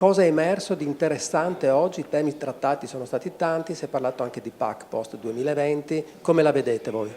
Cosa è emerso di interessante oggi? I temi trattati sono stati tanti, si è parlato anche di PAC post 2020, come la vedete voi?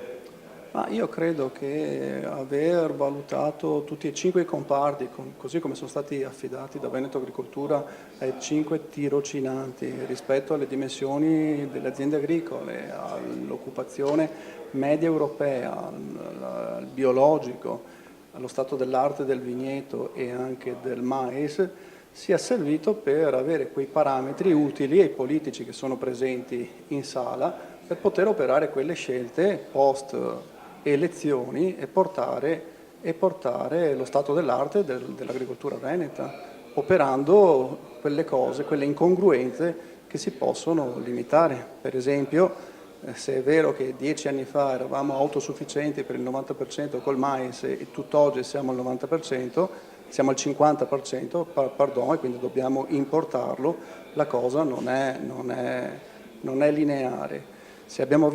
Ma io credo che aver valutato tutti e 5 i comparti, così come sono stati affidati da Veneto Agricoltura ai 5 tirocinanti rispetto alle dimensioni delle aziende agricole, all'occupazione media europea, al biologico, allo stato dell'arte del vigneto e anche del mais, sia servito per avere quei parametri utili ai politici che sono presenti in sala per poter operare quelle scelte post elezioni e portare lo stato dell'arte dell'agricoltura veneta, operando quelle cose, quelle incongruenze che si possono limitare. Per esempio, se è vero che 10 anni fa eravamo autosufficienti per il 90% col mais e tutt'oggi siamo al 90%, siamo al 50%, pardon, e quindi dobbiamo importarlo, la cosa non è lineare. Se abbiamo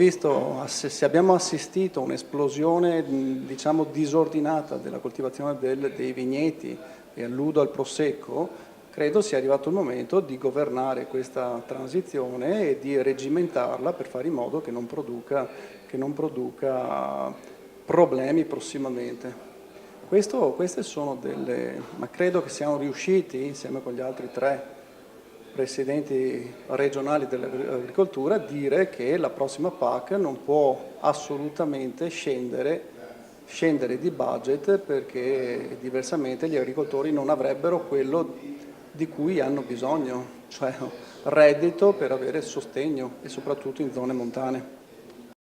assistito a un'esplosione diciamo disordinata della coltivazione dei vigneti, e alludo al Prosecco, credo sia arrivato il momento di governare questa transizione e di regimentarla per fare in modo che non produca problemi prossimamente. Queste sono ma credo che siamo riusciti, insieme con gli altri 3 presidenti regionali dell'agricoltura, a dire che la prossima PAC non può assolutamente scendere di budget, perché diversamente gli agricoltori non avrebbero quello di cui hanno bisogno, cioè reddito per avere sostegno e soprattutto in zone montane.